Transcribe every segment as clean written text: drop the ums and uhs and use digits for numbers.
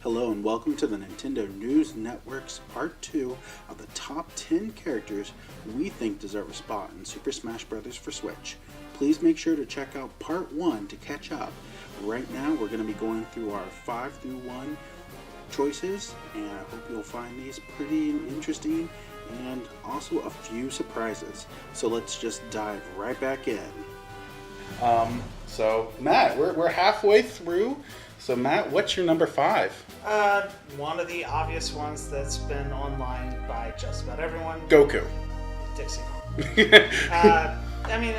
Hello and welcome to the Nintendo News Network's Part 2 of the top 10 characters we think deserve a spot in Super Smash Bros. For Switch. Please make sure to check out Part 1 to catch up. Right now we're going to be going through our 5 through 1 choices, and I hope you'll find these pretty interesting and also a few surprises. So let's just dive right back in. So Matt, we're halfway through. So Matt, what's your number 5? One of the obvious ones that's been online by just about everyone. Goku. Dixie. I mean,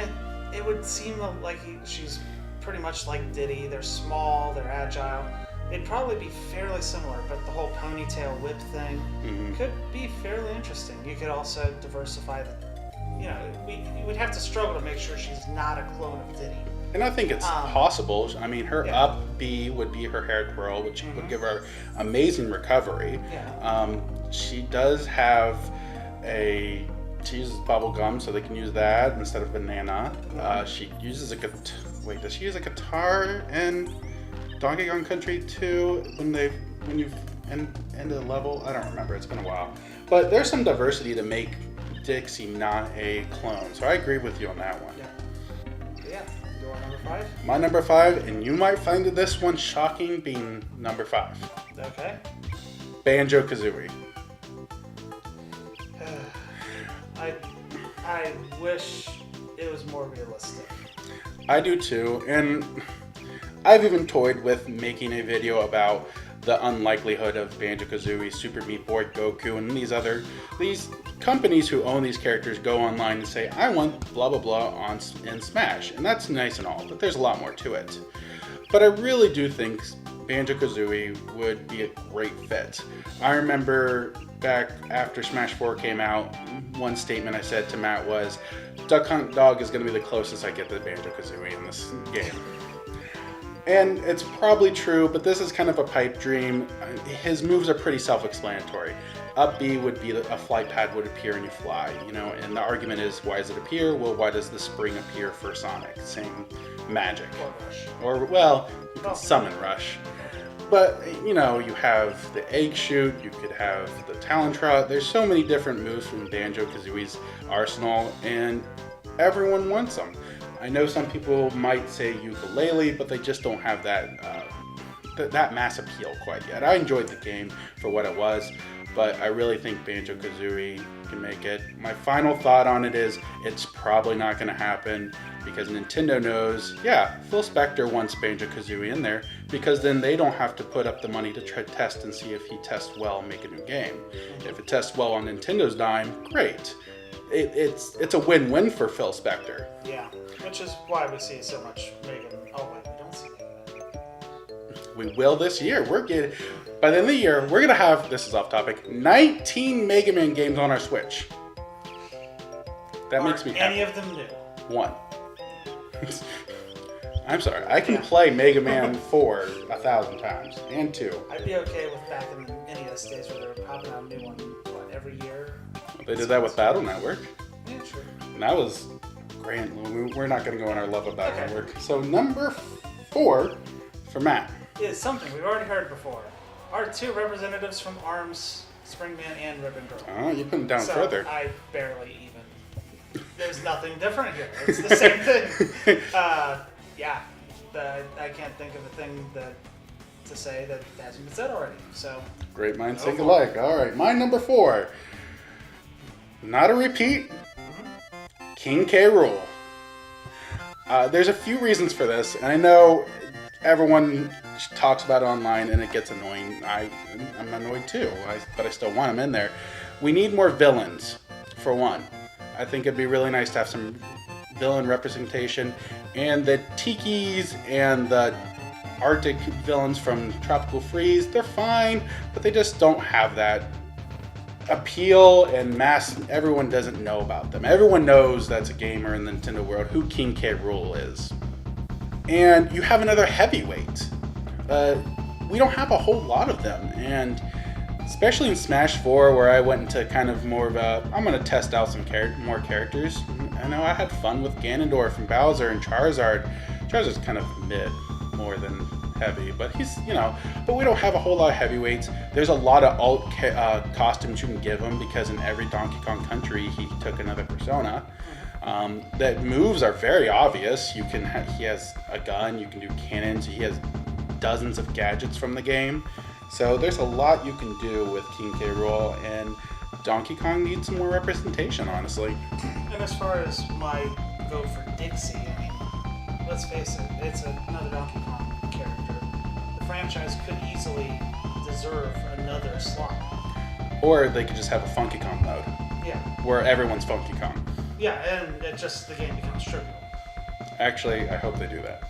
it would seem like she's pretty much like Diddy. They're small, they're agile. They'd probably be fairly similar, but the whole ponytail whip thing could be fairly interesting. You could also diversify the... You know, we would have to struggle to make sure she's not a clone of Diddy. And I think it's possible. I mean, her up B would be her hair twirl, which would give her amazing recovery. Yeah. She does have she uses bubble gum, so they can use that instead of banana. She uses a wait, does she use a guitar in Donkey Kong Country 2 when you've ended the level? I don't remember. It's been a while. But there's some diversity to make Dixie not a clone. So I agree with you on that one. Yeah. Your number 5? My number 5, and you might find this one shocking, being number 5. Okay. Banjo Kazooie. I wish it was more realistic. I do too, and I've even toyed with making a video about the unlikelihood of Banjo Kazooie, Super Meat Boy, Goku, and these companies who own these characters go online and say, I want blah blah blah in Smash, and that's nice and all, but there's a lot more to it. But I really do think Banjo Kazooie would be a great fit. I remember back after Smash 4 came out, one statement I said to Matt was, Duck Hunt Dog is going to be the closest I get to Banjo Kazooie in this game. And it's probably true, but this is kind of a pipe dream. His moves are pretty self-explanatory. Up B would be a flight pad would appear and you fly, and the argument is, why does it appear? Well, why does the spring appear for Sonic? Same magic. Or Rush. You can summon Rush. But, you have the egg shoot, you could have the talon trot. There's so many different moves from Banjo Kazooie's arsenal, and everyone wants them. I know some people might say ukulele, but they just don't have that mass appeal quite yet. I enjoyed the game for what it was, but I really think Banjo Kazooie can make it. My final thought on it is, it's probably not going to happen because Nintendo knows, Phil Spector wants Banjo Kazooie in there because then they don't have to put up the money to try to test and see if he tests well and make a new game. If it tests well on Nintendo's dime, great. It's a win-win for Phil Spector. Yeah, which is why we see so much Megan. Oh wait, we don't see Megan. We will this year. By the end of the year, we're gonna have, this is off topic, 19 Mega Man games on our Switch. That makes me happy. Any of them new? 1. I'm sorry, I can play Mega Man 4 1,000 times, and 2. I'd be okay with back in the NES days where they were popping out a new one, every year. They did that with Battle Network. Yeah, true. And that was great. We're not going to go on our love of Battle Network. So number 4 for Matt is something we've already heard before. Our 2 representatives from ARMS, Springman and Ribbon Girl. Oh, you put them down further. I barely even. There's nothing different here. It's the same thing. I can't think of a thing to say that hasn't been said already. So great minds think alike. All right, my number 4. Not a repeat. King K. Rool. There's a few reasons for this, and I know everyone talks about it online and it gets annoying. I'm annoyed too, but I still want him in there. We need more villains, for one. I think it'd be really nice to have some villain representation, and the Tikis and the Arctic villains from Tropical Freeze, they're fine, but they just don't have that appeal and mass. Everyone doesn't know about them. Everyone knows that's a gamer in the Nintendo world who King K. Rool is. And you have another heavyweight. We don't have a whole lot of them, and especially in Smash 4, where I went into kind of more of a, I'm going to test out some more characters. I know I had fun with Ganondorf and Bowser and Charizard. Charizard's kind of mid more than heavy, but he's, but we don't have a whole lot of heavyweights. There's a lot of alt costumes you can give him because in every Donkey Kong Country he took another persona. The moves are very obvious. He has a gun, you can do cannons, he has dozens of gadgets from the game. So there's a lot you can do with King K. Rool, and Donkey Kong needs some more representation, honestly. And as far as my vote for Dixie, I mean, let's face it, it's another Donkey Kong character. The franchise could easily deserve another slot. Or they could just have a Funky Kong mode. Yeah. Where everyone's Funky Kong. Yeah, and the game becomes trivial. Actually, I hope they do that.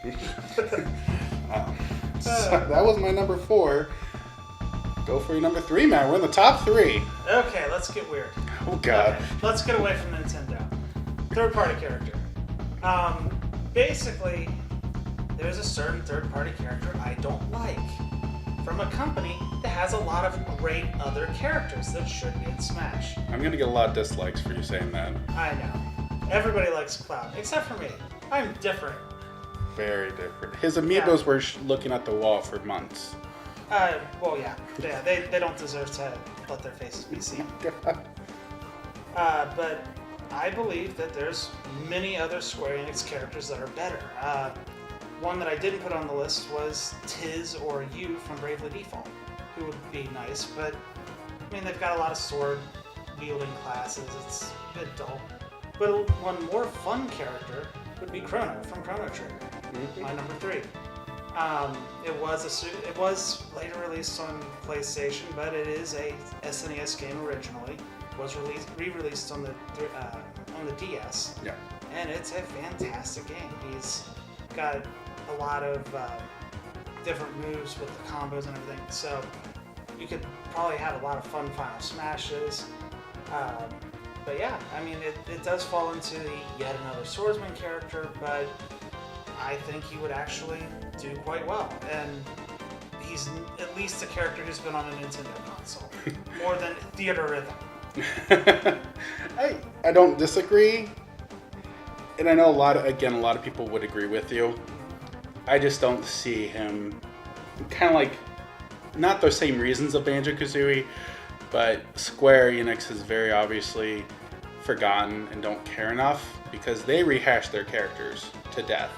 So that was my number 4. Go for your number 3, man. We're in the top 3. Okay, let's get weird. Oh, God. Okay, let's get away from Nintendo. Third-party character. Basically, there's a certain third-party character I don't like from a company that has a lot of great other characters that should be in Smash. I'm going to get a lot of dislikes for you saying that. I know. Everybody likes Cloud, except for me. I'm different. Very different. His amiibos were looking at the wall for months. Well, yeah. They don't deserve to let their faces be seen. But I believe that there's many other Square Enix characters that are better. One that I didn't put on the list was Tiz or Yu from Bravely Default, who would be nice, but I mean, they've got a lot of sword-wielding classes. It's a bit dull. But one more fun character would be Chrono from Chrono Trigger, my number 3. It was later released on PlayStation, but it is a SNES game originally. It was re-released on the DS. Yeah. And it's a fantastic game. He's got a lot of different moves with the combos and everything. So you could probably have a lot of fun final smashes. But yeah, I mean, it does fall into the yet another swordsman character, but I think he would actually do quite well. And he's at least a character who's been on a Nintendo console. More than Theater Rhythm. I don't disagree. And I know a lot of people would agree with you. I just don't see him kind of like, not the same reasons of Banjo Kazooie, but Square Enix has very obviously forgotten and don't care enough because they rehash their characters to death.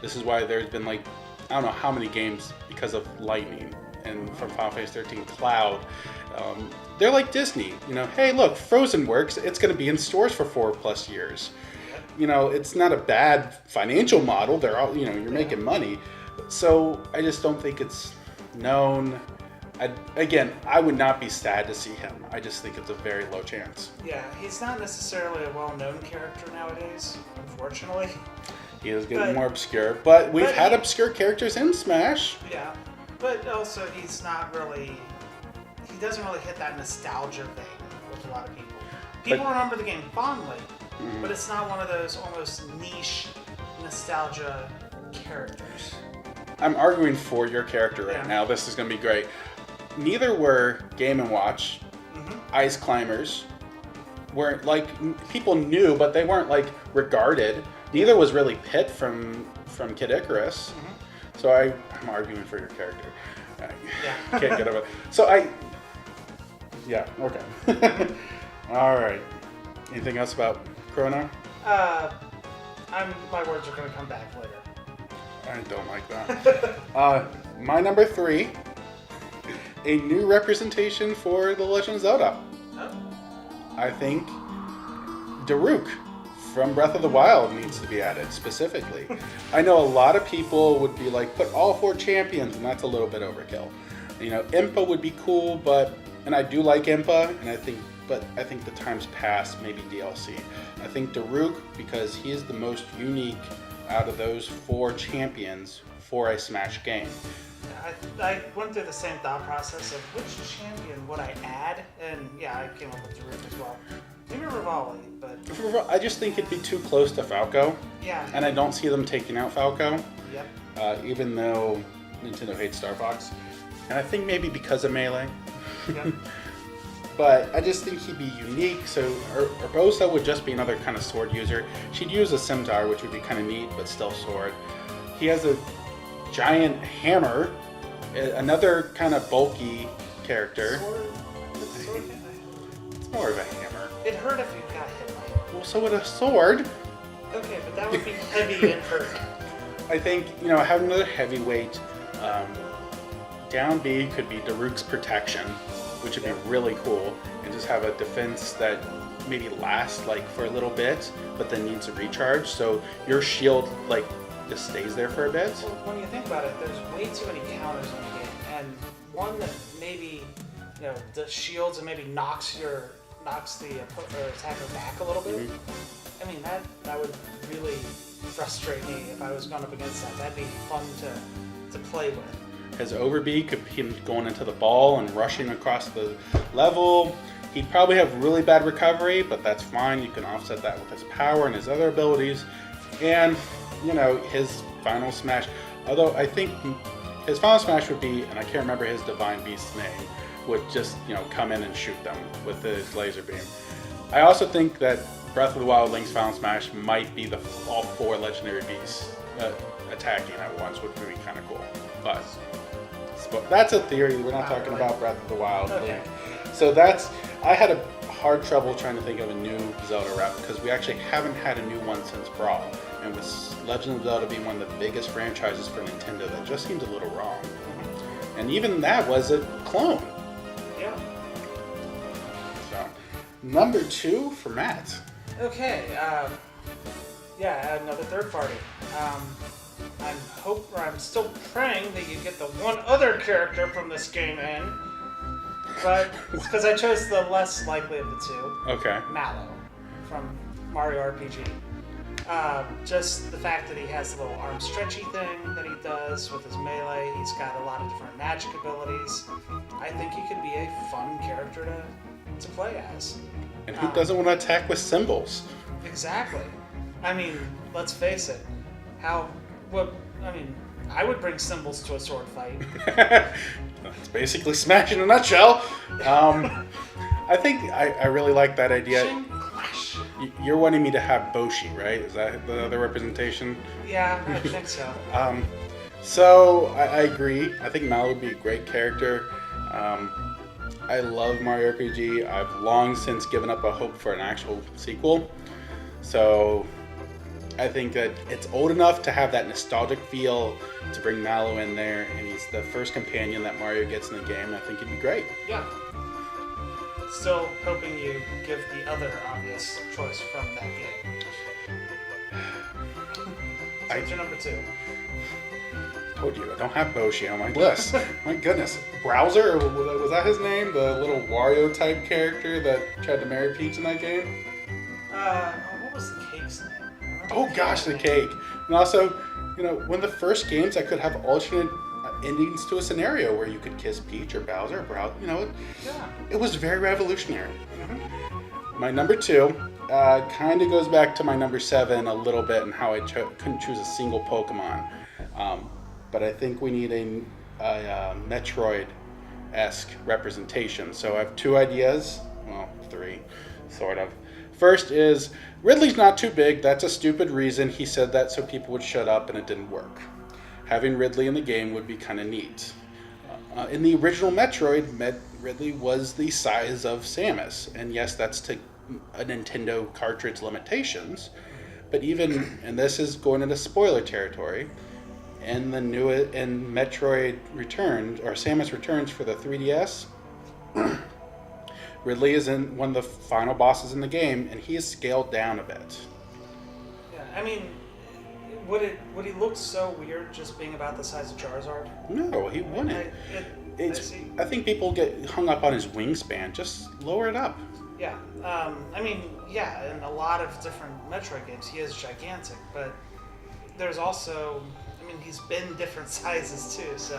This is why there's been like, I don't know how many games because of Lightning and from Final Fantasy 13 Cloud. They're like Disney, hey look, Frozen works, it's going to be in stores for 4+ years. It's not a bad financial model. They're all, you're making money. So I just don't think it's known. I would not be sad to see him. I just think it's a very low chance. Yeah, he's not necessarily a well-known character nowadays, unfortunately. He is getting more obscure, but we've had obscure characters in Smash. Yeah, but also he doesn't really hit that nostalgia thing with a lot of people. People remember the game fondly, but it's not one of those almost niche nostalgia characters. I'm arguing for your character right now. This is going to be great. Neither were Game & Watch, Ice Climbers. Weren't like people knew, but they weren't like regarded. Neither was really Pit from Kid Icarus. So I'm arguing for your character. I can't get over it. So okay. All right. Anything else about Chrono? My words are going to come back later. I don't like that. My number 3, a new representation for The Legend of Zelda. Oh. I think Daruk from Breath of the Wild needs to be added specifically. I know a lot of people would be like, put all 4 champions, and that's a little bit overkill. Impa would be cool, and I do like Impa, and I think the time's past, maybe DLC. I think Daruk, because he is the most unique out of those 4 champions for a Smash game. I went through the same thought process of which champion would I add, and I came up with Daruk as well. Maybe Rivali, but... I just think it'd be too close to Falco. Yeah. And I don't see them taking out Falco. Yep. Even though Nintendo hates Star Fox. And I think maybe because of Melee. Yep. But I just think he'd be unique. So Urbosa would just be another kind of sword user. She'd use a scimitar, which would be kind of neat, but still sword. He has giant hammer, another kind of bulky character. Sword? It's more of a hammer. It hurt if you got hit by it. Well, so would a sword. Okay, but that would be heavy and hurt. I think, having another heavyweight, down B could be Daruk's protection, which would be really cool, and just have a defense that maybe lasts like for a little bit, but then needs a recharge, so your shield like just stays there for a bit. Well, when you think about it, there's way too many counters in the game, and one that maybe the shields and maybe knocks the attacker back a little bit. Mm-hmm. I mean that would really frustrate me if I was going up against that. That'd be fun to play with. His over B could be him going into the ball and rushing across the level. He'd probably have really bad recovery, but that's fine. You can offset that with his power and his other abilities. And, his final smash. Although I think his final smash would be, and I can't remember his Divine Beast's name, would just, come in and shoot them with his laser beam. I also think that Breath of the Wild Link's final smash might be all 4 legendary beasts attacking at once, which would be kind of cool. But that's a theory. We're not talking about Breath of the Wild Link. So I had a hard trouble trying to think of a new Zelda rep because we actually haven't had a new one since Brawl. And with Legend of Zelda being one of the biggest franchises for Nintendo, that just seems a little wrong. And even that was a clone. Yeah. So, number 2 for Matt. Okay. Another third party. I'm still praying that you get the one other character from this game in, but it's because I chose the less likely of the two. Okay. Mallow from Mario RPG. Just the fact that he has the little arm stretchy thing that he does with his melee. He's got a lot of different magic abilities. I think he could be a fun character to play as. And who doesn't want to attack with symbols? Exactly. I mean, let's face it. I would bring symbols to a sword fight. It's basically Smash in a nutshell. I think I really like that idea. Shing, clash. You're wanting me to have Boshi, right? Is that the other representation? Yeah, I think so. So I agree. I think Mallow would be a great character. I love Mario RPG. I've long since given up a hope for an actual sequel. So I think that it's old enough to have that nostalgic feel to bring Mallow in there, and he's the first companion that Mario gets in the game. I think it'd be great. Yeah. Still hoping you give the other obvious choice from that game. So what's your number 2? Told you, I don't have Boshi on my list. My goodness. Browser, was that his name? The little Wario type character that tried to marry Peach in that game? What was the cake's name? Oh gosh, the cake. And also, one of the first games that could have alternate endings to a scenario where you could kiss Peach or Bowser or Bowser, it was very revolutionary. Mm-hmm. My number 2 kind of goes back to my number 7 a little bit and how I couldn't choose a single Pokemon. But I think we need a Metroid-esque representation. So I have 2 ideas, well, 3, sort of. First is, Ridley's not too big. That's a stupid reason. He said that so people would shut up and it didn't work. Having Ridley in the game would be kind of neat. In the original Metroid, Ridley was the size of Samus. And yes, that's to a Nintendo cartridge limitations. But even, and this is going into spoiler territory, in Metroid Returns, or Samus Returns for the 3DS, Ridley is in one of the final bosses in the game, and he is scaled down a bit. Yeah, I mean, would he look so weird just being about the size of Charizard? No, he wouldn't. I think people get hung up on his wingspan. Just lower it up. Yeah, in a lot of different Metroid games, he is gigantic, but there's also, he's been different sizes too, so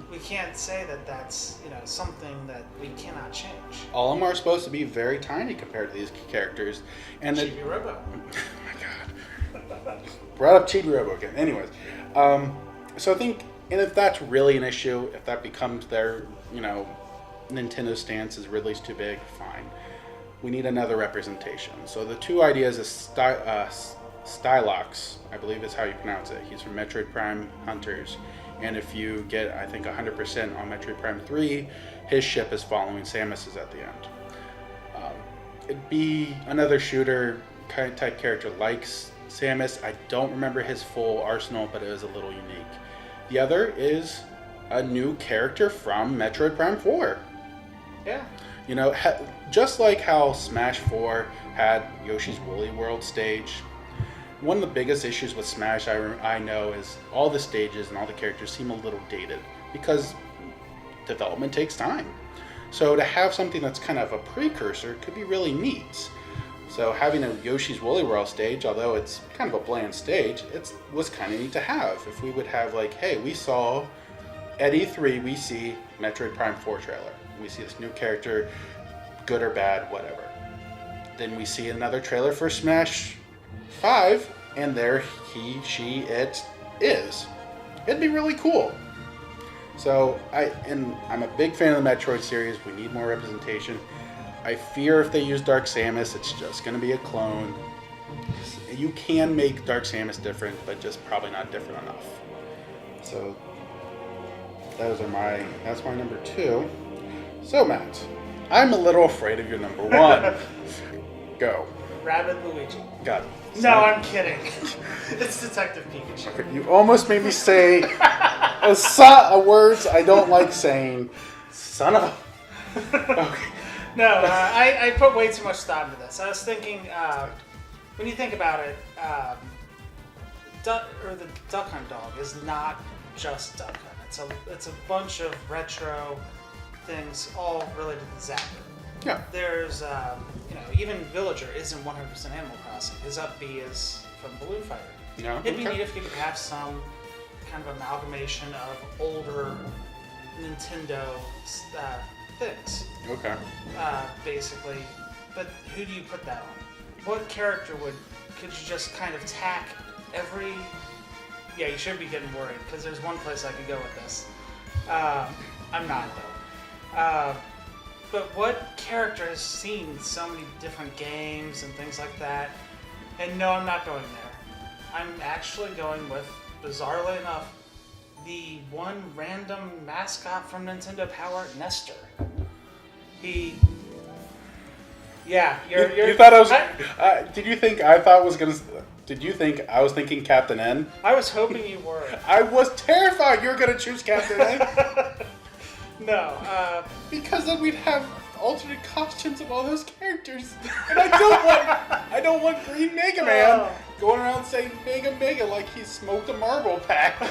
we can't say that that's, something that we cannot change. All of them are supposed to be very tiny compared to these characters. And Chibi Robo. Oh my god. Brought up Chibi Robo again. Anyways, so I think, and if that's really an issue, if that becomes their, Nintendo stance is Ridley's too big, fine. We need another representation. So the 2 ideas is Stylox, I believe is how you pronounce it. He's from Metroid Prime Hunters. And if you get, I think, 100% on Metroid Prime 3, his ship is following Samus's at the end. It'd be another shooter kind of type character like Samus. I don't remember his full arsenal, but it was a little unique. The other is a new character from Metroid Prime 4. Yeah. You know, just like how Smash 4 had Yoshi's Woolly World stage, one of the biggest issues with Smash I know is all the stages and all the characters seem a little dated because development takes time. So to have something that's kind of a precursor could be really neat. So having a Yoshi's Woolly World stage, although it's kind of a bland stage, it was kind of neat to have. If we would have like, hey, we saw at E3, we see Metroid Prime 4 trailer. We see this new character, good or bad, whatever. Then we see another trailer for Smash 5, and there he, she, it is. It'd be really cool. So I'm a big fan of the Metroid series. We need more representation. I fear if they use Dark Samus, it's just going to be a clone. You can make Dark Samus different, but just probably not different enough. So that's my number 2. So Matt, I'm a little afraid of your number 1. Go. Rabbit Luigi. Got it. No, I'm kidding. It's Detective Pikachu. You almost made me say a words I don't like saying. Son of a... Okay. No, I put way too much thought into this. I was thinking, when you think about it, the Duck Hunt dog is not just Duck Hunt. It's a bunch of retro things all related to Zapper. Yeah. There's, even Villager isn't 100% Animal Crossing. His up-B is from Balloon Fighter. Yeah. It'd be neat if you could have some kind of amalgamation of older Nintendo things. Okay. Basically. But who do you put that on? What character could you just kind of tack every... Yeah, you should be getting worried, because there's one place I could go with this. I'm not, though. But what character has seen so many different games and things like that? And no, I'm not going there. I'm actually going with, bizarrely enough, the one random mascot from Nintendo Power, Nestor. You thought I was... did you think I thought was going to... Did you think I was thinking Captain N? I was hoping you were. I was terrified you were going to choose Captain N. No, because then we'd have alternate costumes of all those characters, and I don't want Green Mega Man going around saying Mega like he smoked a marble pack.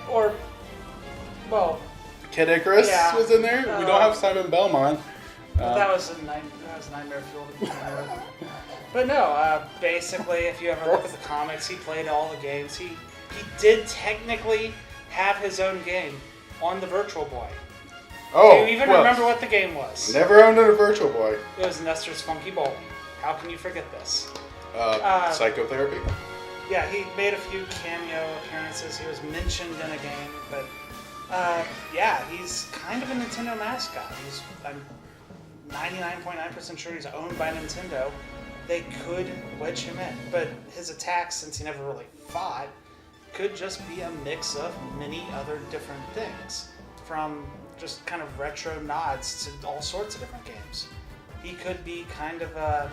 Or, well, Kid Icarus was in there. We don't have Simon Belmont. That was Nightmare Fuel. But no, basically, if you ever look at the comics, he played all the games. He did technically have his own game on the Virtual Boy. Oh, do you even remember what the game was? Never owned a Virtual Boy. It was Nestor's Funky Bowl. How can you forget this? Psychotherapy? Yeah, he made a few cameo appearances. He was mentioned in a game, but he's kind of a Nintendo mascot. I'm 99.9% sure he's owned by Nintendo. They could wedge him in, but his attacks, since he never really fought, could just be a mix of many other different things, from just kind of retro nods to all sorts of different games. He could be kind of a,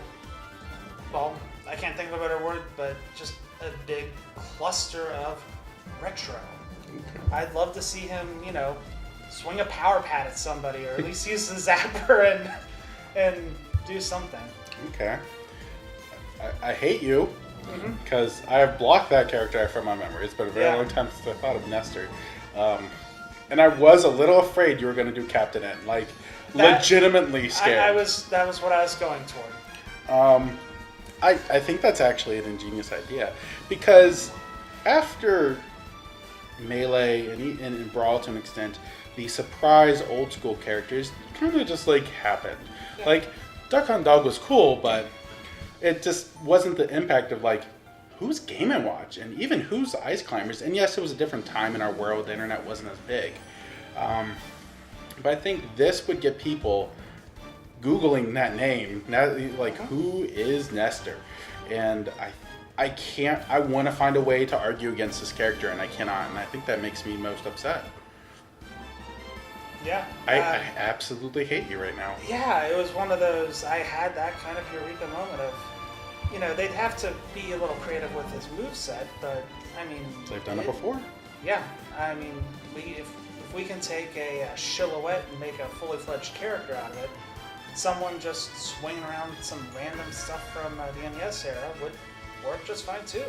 well, I can't think of a better word, but just a big cluster of retro. I'd love to see him, swing a power pad at somebody, or at least use the zapper and do something. Okay. I hate you, because I have blocked that character from my memory. It's been a very long time since I thought of Nestor. And I was a little afraid you were going to do Captain N. Legitimately scared. That was what I was going toward. I think that's actually an ingenious idea, because after Melee and Brawl to an extent, the surprise old school characters kind of just happened. Yeah. Duck Hunt Dog was cool, but it just wasn't the impact of who's Game & Watch and even who's Ice Climbers. And yes, it was a different time in our world. The internet wasn't as big. But I think this would get people Googling that name. Who is Nestor? And I can't. I want to find a way to argue against this character, and I cannot. And I think that makes me most upset. Yeah. I absolutely hate you right now. Yeah, it was one of those. I had that kind of eureka moment of, they'd have to be a little creative with his moveset, but I mean, They've done it before. Yeah, I mean, if we can take a silhouette and make a fully fledged character out of it, someone just swinging around some random stuff from the NES era would work just fine too.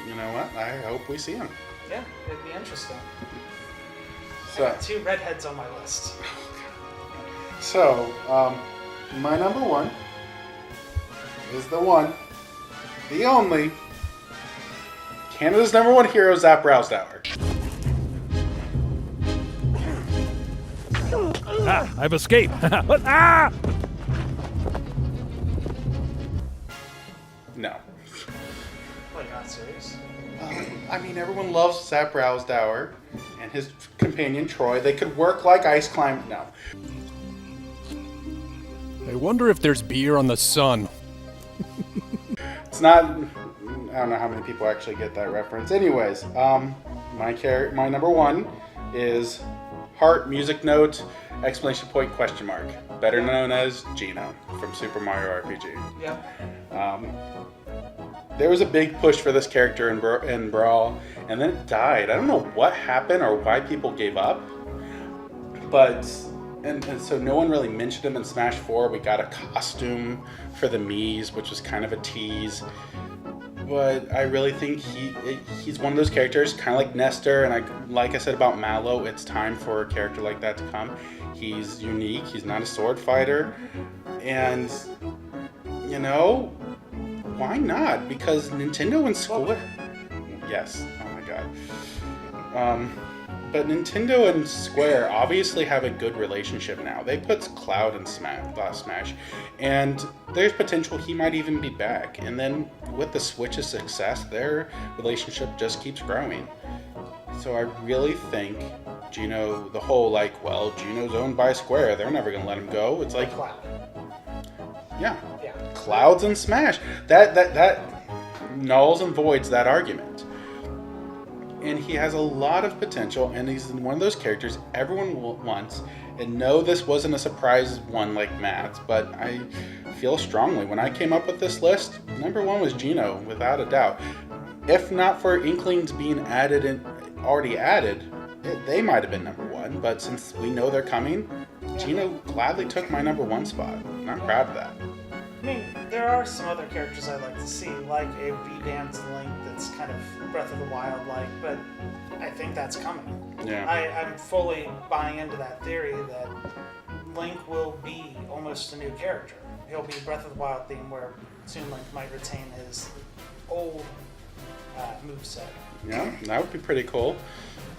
You know what? I hope we see him. Yeah, it'd be interesting. So, I got 2 redheads on my list. So, my number 1 is the only, Canada's number 1 hero, Zap Rousdower. I've escaped. Ah! No. Well, you're not serious. I mean, everyone loves Zap Rousdower and his companion Troy. They could work like Ice Climb. No. I wonder if there's beer on the sun. It's not. I don't know how many people actually get that reference. Anyways, my number 1 is heart, music note, exclamation point, question mark. Better known as Gino from Super Mario RPG. Yeah. There was a big push for this character in Brawl, and then it died. I don't know what happened or why people gave up, but and so no one really mentioned him in Smash 4. We got a costume for the Miis, which was kind of a tease, but I really think he's one of those characters, kind of like Nestor, and like I said about Mallow, it's time for a character like that to come. He's unique. He's not a sword fighter, and why not? Because Nintendo and Square... Yes. Oh my god. But Nintendo and Square obviously have a good relationship now. They put Cloud in Smash, and there's potential he might even be back. And then with the Switch's success, their relationship just keeps growing. So I really think Gino, the whole Gino's owned by Square, they're never going to let him go. It's like... Cloud. Yeah. Clouds and Smash. That nulls and voids that argument. And he has a lot of potential, and he's one of those characters everyone wants. And no, this wasn't a surprise one like Matt's, but I feel strongly. When I came up with this list, number 1 was Gino, without a doubt. If not for Inklings being already added, they might have been number 1. But since we know they're coming, Gino gladly took my number 1 spot. And I'm proud of that. I mean, there are some other characters I'd like to see, like a revamped Link that's kind of Breath of the Wild-like, but I think that's coming. Yeah. I'm fully buying into that theory that Link will be almost a new character. He'll be Breath of the Wild theme, where Toon Link might retain his old moveset. Yeah, that would be pretty cool.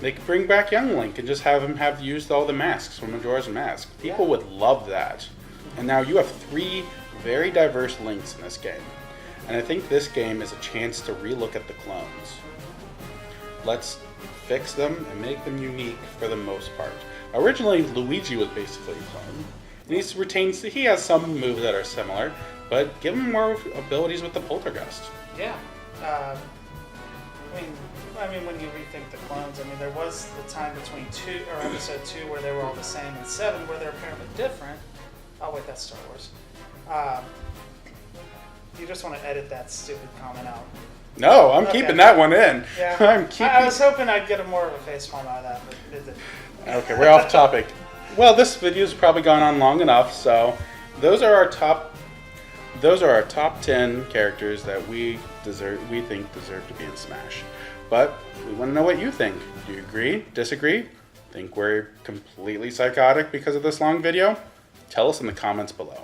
They could bring back Young Link and just have him have used all the masks from Majora's Mask. People would love that. And now you have 3 very diverse Links in this game. And I think this game is a chance to relook at the clones. Let's fix them and make them unique for the most part. Originally, Luigi was basically a clone. And he has some moves that are similar, but give him more abilities with the Poltergust. Yeah. I mean, when you rethink the clones, there was the time between episode 2 where they were all the same, and 7 where they're apparently different. Oh wait, that's Star Wars. You just want to edit that stupid comment out. No, I'm keeping that one in. Yeah. I was hoping I'd get more of a facepalm out of that, but it didn't. Okay, we're off topic. Well, this video's probably gone on long enough, so those are our top 10 characters that we think deserve to be in Smash. But we want to know what you think. Do you agree? Disagree? Think we're completely psychotic because of this long video? Tell us in the comments below.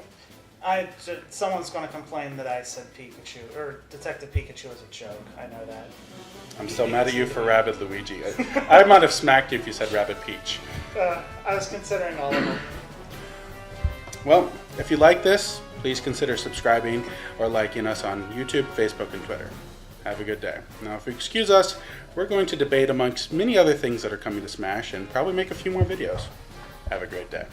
Someone's going to complain that I said Pikachu, or Detective Pikachu is a joke. I know that. I'm still mad at you for Rabbid Luigi. I might have smacked you if you said Rabbid Peach. I was considering all of them. Well, if you like this, please consider subscribing or liking us on YouTube, Facebook, and Twitter. Have a good day. Now, if you excuse us, we're going to debate amongst many other things that are coming to Smash and probably make a few more videos. Have a great day.